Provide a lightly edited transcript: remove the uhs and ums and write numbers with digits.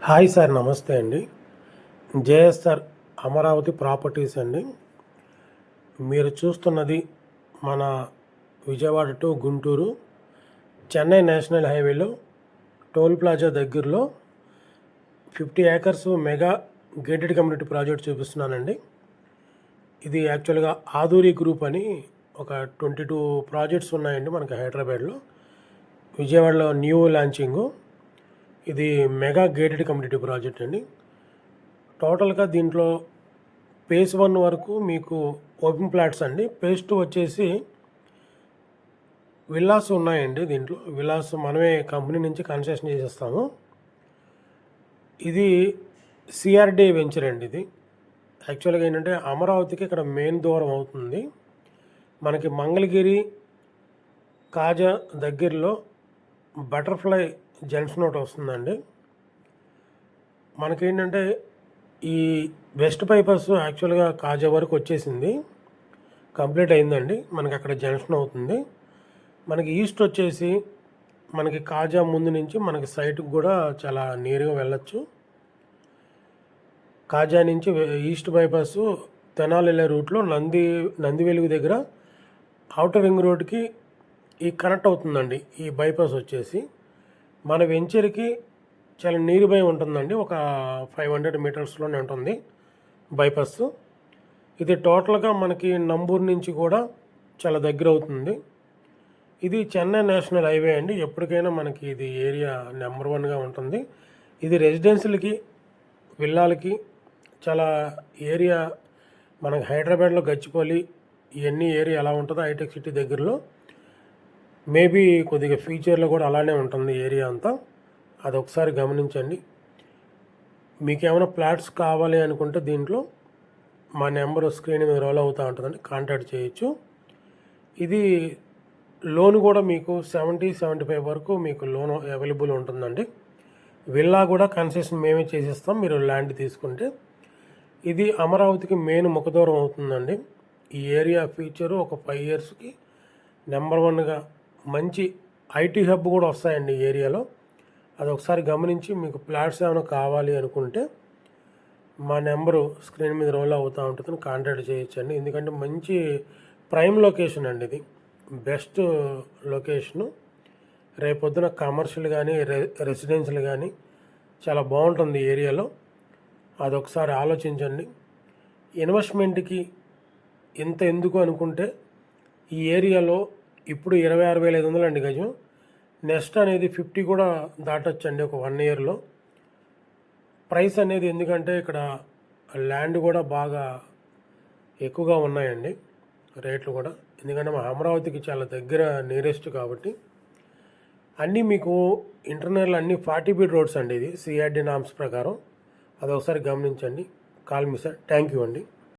Hi sir, నమస్తే అండి. JSR Amaravati properties అండి. మీరు చూస్తున్నది మన విజయవాడ టు గుంటూరు చెన్నై నేషనల్ హైవేలో టోల్ ప్లాజా దగ్గరలో 50 acres mega gated community project చూపిస్తున్నానండి. ఇది యాక్చువల్గా ఆదూరి గ్రూప్ అని ఒక 22 ప్రాజెక్ట్స్ ఉన్నాయండి మనకి హైదరాబాద్లో. విజయవాడలో న్యూ లాంచింగు. ఇది మెగా గేటెడ్ కమ్యూనిటీ ప్రాజెక్ట్ అండి. టోటల్గా దీంట్లో phase 1 వరకు మీకు ఓపెన్ ప్లాట్స్ అండి. phase 2 వచ్చేసి విల్లాస్ ఉన్నాయండి. దీంట్లో విల్లాస్ మనమే కంపెనీ నుంచి కన్సెషన్ చేసేస్తాము. ఇది సిఆర్డి వెంచర్ అండి. ఇది యాక్చువల్గా ఏంటంటే అమరావతికి ఇక్కడ మెయిన్ దూరం అవుతుంది. మనకి మంగళగిరి కాజా దగ్గరలో బటర్ఫ్లై జంక్షన్ ఒకటి వస్తుందండి. మనకేంటంటే ఈ వెస్ట్ బైపాస్ యాక్చువల్గా కాజా వరకు వచ్చేసింది, కంప్లీట్ అయిందండి. మనకి అక్కడ జంక్షన్ అవుతుంది. మనకి ఈస్ట్ వచ్చేసి మనకి కాజా ముందు నుంచి మనకి సైట్కి కూడా చాలా నేరుగా వెళ్ళచ్చు. కాజా నుంచి ఈస్ట్ బైపాస్ తెనాలి వెళ్ళే రూట్లో నంది వెలుగు దగ్గర అవుటర్ రింగ్ రోడ్కి ఈ కనెక్ట్ అవుతుందండి. ఈ బైపాస్ వచ్చేసి మన వెంచర్కి చాలా నియర్ బై ఉంటుందండి. ఒక 500 మీటర్స్లోనే ఉంటుంది బైపాస్. ఇది టోటల్గా మనకి నంబూరు నుంచి కూడా చాలా దగ్గర అవుతుంది. ఇది చెన్నై నేషనల్ హైవే అండి. ఎప్పటికైనా మనకి ఇది ఏరియా నెంబర్ 1గా ఉంటుంది. ఇది రెసిడెన్షియల్కి విల్లాలకి చాలా ఏరియా. మనకి హైదరాబాద్లో గచ్చిపల్లి ఇవన్నీ ఏరియా ఎలా ఉంటుందో హైటెక్ సిటీ దగ్గరలో మేబీ కొద్దిగా ఫ్యూచర్లో కూడా అలానే ఉంటుంది ఏరియా అంతా. అది ఒకసారి గమనించండి. మీకు ఏమైనా ప్లాట్స్ కావాలి అనుకుంటే దీంట్లో మా నెంబర్ స్క్రీన్ మీద రోల్ అవుతూ ఉంటుందండి, కాంటాక్ట్ చేయొచ్చు. ఇది లోన్ కూడా మీకు 70-75 వరకు మీకు లోన్ అవైలబుల్ ఉంటుందండి. విల్లా కూడా కన్సెషన్ మేమే చేసిస్తాం మీరు ల్యాండ్ తీసుకుంటే. ఇది అమరావతికి మెయిన్ ముఖదూరం అవుతుందండి. ఈ ఏరియా ఫ్యూచరు ఒక 5 ఇయర్స్కి నెంబర్ 1గా మంచి ఐటీ హబ్ కూడా వస్తాయండి ఈ ఏరియాలో. అది ఒకసారి గమనించి మీకు ప్లాట్స్ ఏమైనా కావాలి అనుకుంటే మా నెంబరు స్క్రీన్ మీద రోల్ అవుతూ ఉంటుందని కాంటాక్ట్ చేయొచ్చండి. ఎందుకంటే మంచి ప్రైమ్ లొకేషన్ అండి. ఇది బెస్ట్ లొకేషను. రేపొద్దున కమర్షియల్ కానీ రెసిడెన్షియల్ కానీ చాలా బాగుంటుంది ఈ ఏరియాలో. అదొకసారి ఆలోచించండి. ఇన్వెస్ట్మెంట్కి ఇంత ఎందుకు అనుకుంటే ఈ ఏరియాలో ఇప్పుడు 26,500 అండి గజం. నెక్స్ట్ అనేది 50 కూడా దాటొచ్చండి ఒక 1 ఇయర్లో. ప్రైస్ అనేది ఎందుకంటే ఇక్కడ ల్యాండ్ కూడా బాగా ఎక్కువగా ఉన్నాయండి రేట్లు కూడా. ఎందుకంటే మా అమరావతికి చాలా దగ్గర నియరెస్ట్ కాబట్టి. అన్నీ మీకు ఇంటర్నల్ అన్నీ 40 ఫీట్ రోడ్స్ అండి. ఇది సిఆర్డి నామ్స్ ప్రకారం. అది ఒకసారి గమనించండి. Call me sir. Thank you అండి.